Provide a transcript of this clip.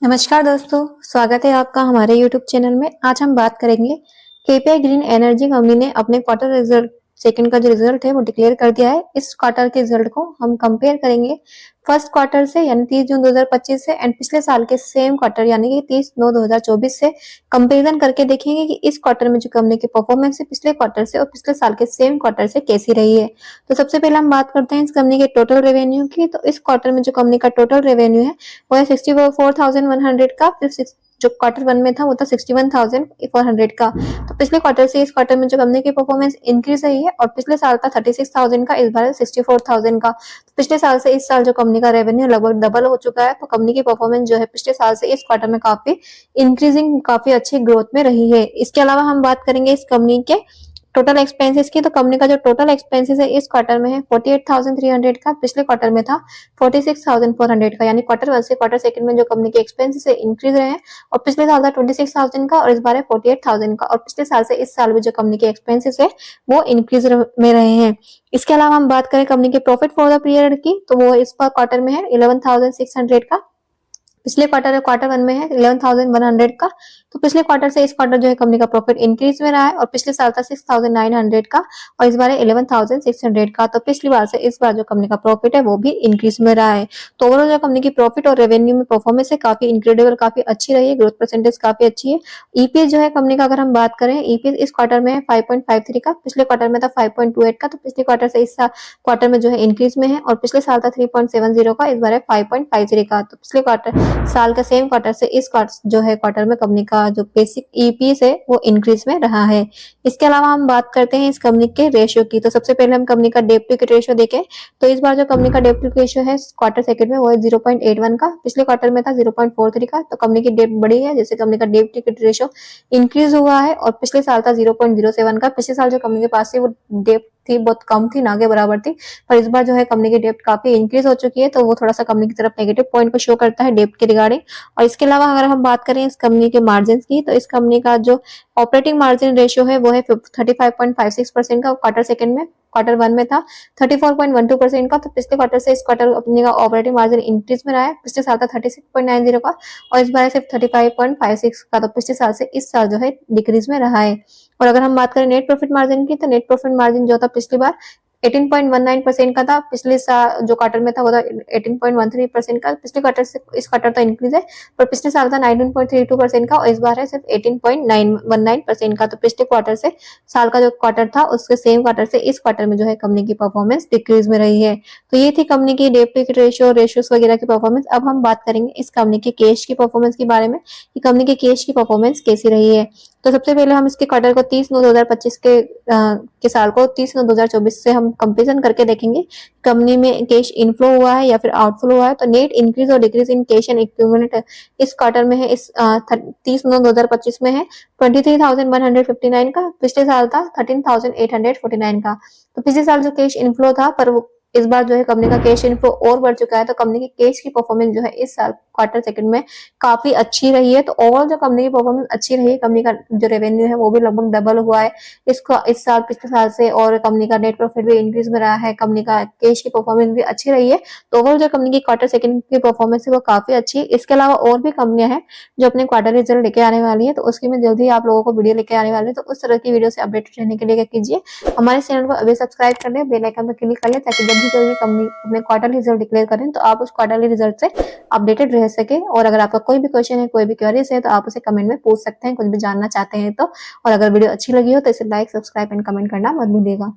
नमस्कार दोस्तों, स्वागत है आपका हमारे यूट्यूब चैनल में। आज हम बात करेंगे केपीआई ग्रीन एनर्जी कंपनी ने अपने क्वार्टर रिजल्ट सेकंड का जो रिजल्ट है वो डिक्लेयर कर दिया है। इस क्वार्टर के रिजल्ट को हम कंपेयर करेंगे फर्स्ट क्वार्टर से यानी 30 जून 2025 से एंड पिछले साल के सेम क्वार्टर यानी कि 30/9/2024 से कंपैरिजन करके देखेंगे कि इस क्वार्टर में जो कंपनी की परफॉर्मेंस है पिछले क्वार्टर से और पिछले साल के सेम क्वार्टर से कैसी रही है। तो सबसे पहले हम बात करते हैं इस कंपनी के टोटल रेवेन्यू की। तो इस क्वार्टर में जो कंपनी का टोटल रेवेन्यू है वो है 64,100 का। फिर जो क्वार्टर वन में था वो था 61,400 का। तो पिछले क्वार्टर से इस क्वार्टर में जो कंपनी की परफॉर्मेंस इंक्रीज रही है और पिछले साल था 36,000 का, इस बार 64,000 का। तो पिछले साल से इस साल जो कंपनी का रेवेन्यू लगभग डबल हो चुका है। तो कंपनी की परफॉर्मेंस जो है पिछले साल से इस क्वार्टर में काफी इंक्रीजिंग, काफी अच्छी ग्रोथ में रही है। इसके अलावा हम बात करेंगे इस कंपनी के टोटल एक्सपेंसेस की। तो कंपनी का जो टोटल एक्सपेंसेस है इस क्वार्टर में है 48,300 का, पिछले क्वार्टर में था 46,400 का। यानी क्वार्टर वन से क्वार्टर सेकंड में जो कंपनी के एक्सपेंसेस है इंक्रीज रहे हैं और पिछले साल था 26,000 का और इस बार है 48,000 का। और पिछले साल से इस साल में जो कंपनी के एक्सपेंसेस है वो इंक्रीज में रहे हैं। इसके अलावा हम बात करें कंपनी के प्रॉफिट फॉर द पीरियड की, तो वो इस क्वार्टर में है 11,600 का। पिछले क्वार्टर वन में है 11,100 का। तो पिछले क्वार्टर से इस क्वार्टर जो है कंपनी का प्रॉफिट इंक्रीज में रहा है और पिछले साल था 6,900 का और इस बार है 11,600 का। तो पिछली बार से इस बार जो कंपनी का प्रॉफिट है वो भी इंक्रीज में रहा है। तो ओवरऑल जो कंपनी की प्रॉफिट और रेवेन्यू में परफॉर्मेंस है काफी इनक्रेडिबल, काफी अच्छी रही है, ग्रोथ परसेंटेज काफी अच्छी है। ईपीएस जो है कंपनी का अगर हम बात करें, ईपीएस इस क्वार्टर में है 5.53 का, पिछले क्वार्टर में था 5.28 का। तो पिछले क्वार्टर से इस क्वार्टर में जो है इंक्रीज में है और पिछले साल था 3.70 का, इस बार है 5.53 का। तो पिछले क्वार्टर साल का सेम क्वार्टर से इस क्वार्टर जो है क्वार्टर में कंपनी का जो बेसिक ईपीएस है वो इंक्रीज में रहा है। इसके अलावा हम बात करते हैं इस कंपनी के रेशियो की। तो सबसे पहले हम कंपनी का डेट टू इक्विटी रेशियो देखें तो इस बार जो कंपनी का डेट टू इक्विटी रेशियो है क्वार्टर सेकंड में वो है 0.81 का, पिछले क्वार्टर में था 0.43 का। तो कंपनी की डेट बढ़ी है, जैसे कंपनी का debt to equity ratio increase हुआ है और पिछले साल था 0.07 का। पिछले साल जो कंपनी के पास थी वो डेट थी बहुत कम थी, ना के बराबर थी, पर इस बार जो है कंपनी की डेप्ट काफी इंक्रीज हो चुकी है। तो वो थोड़ा सा कंपनी की तरफ नेगेटिव पॉइंट को शो करता है डेप्ट के रिगार्डिंग। और इसके अलावा अगर हम बात करें इस कंपनी के मार्जिन की, तो इस कंपनी का जो ऑपरेटिंग मार्जिन रेशियो है वो है 35.56% का। क्वार्टर सेकंड में क्वार्टर वन में था 34.12% का। तो पिछले क्वार्टर से इस क्वार्टर कंपनी का ऑपरेटिंग मार्जिन इंक्रीज में रहा है, पिछले साल था 36.90 का और इस बार सिर्फ 35.56 का। तो पिछले साल से इस साल जो है डिक्रीज में रहा है। और अगर हम बात करें नेट प्रॉफिट मार्जिन की, तो नेट प्रॉफिट मार्जिन जो था पिछली बार 18.19% का था, पिछले साल जो क्वार्टर में था वो था 18.13% का। पिछले क्वार्टर से इस क्वार्टर तो इंक्रीज है, पर पिछले साल था 19.32% का और इस बार है सिर्फ 18.19% का। तो पिछले क्वार्टर से साल का जो क्वार्टर था उसके सेम क्वार्टर से इस क्वार्टर में जो है कंपनी की परफॉर्मेंस डिक्रीज में रही है। तो ये थी कंपनी की debt to equity ratio, ratios वगैरह की परफॉर्मेंस। अब हम बात करेंगे इस कंपनी के कैश की परफॉर्मेंस के बारे में कि कंपनी के कैश की परफॉर्मेंस कैसी रही है। तो सबसे पहले हम इसके क्वार्टर को 30/9/2025 के साल को 30/9/2024 से हम कंपेरिजन करके देखेंगे कंपनी में कैश इनफ्लो हुआ है या फिर आउटफ्लो हुआ है। तो नेट इंक्रीज और decrease in cash and equivalent इस क्वार्टर में है, इस 30/9/2025 में है 23,159 का, पिछले साल था 13,849 का। तो पिछले साल जो कैश इनफ्लो था पर इस बार जो है कंपनी का कैश इनफ्लो और बढ़ चुका है। तो कंपनी की कैश की परफॉर्मेंस जो है इस साल क्वार्टर सेकंड में काफी अच्छी रही है। तो ओवरऑल जो कंपनी की परफॉर्मेंस अच्छी रही है, कंपनी का जो रेवेन्यू है वो भी लगभग डबल हुआ है इस साल पिछले साल से और कंपनी का नेट प्रॉफिट भी इंक्रीज में रहा है, कंपनी का कैश की परफॉर्मेंस भी अच्छी रही है। तो ओवरऑल जो कंपनी की क्वार्टर सेकंड की परफॉर्मेंस है वो काफी अच्छी है। इसके अलावा और भी कंपनियां हैं जो अपने क्वार्टर रिजल्ट लेके आने वाली है, तो उसकी मैं जल्दी आप लोगों को वीडियो लेके आने वाली है। तो उस तरह की वीडियो से अपडेटेड रहने के लिए क्या कीजिए, हमारे चैनल को अभी सब्सक्राइब कर ले, बेल आइकन पर क्लिक कर ले, ताकि जब भी कोई भी कंपनी अपने क्वार्टरली रिजल्ट डिक्लेयर करें तो आप उस क्वार्टरली रिजल्ट से अपडेटेड रह सके। और अगर आपका कोई भी क्वेश्चन है, कोई भी क्वेरीज है, तो आप उसे कमेंट में पूछ सकते हैं, कुछ भी जानना चाहते हैं तो। और अगर वीडियो अच्छी लगी हो तो इसे लाइक, सब्सक्राइब एंड कमेंट करना मत भूलिएगा।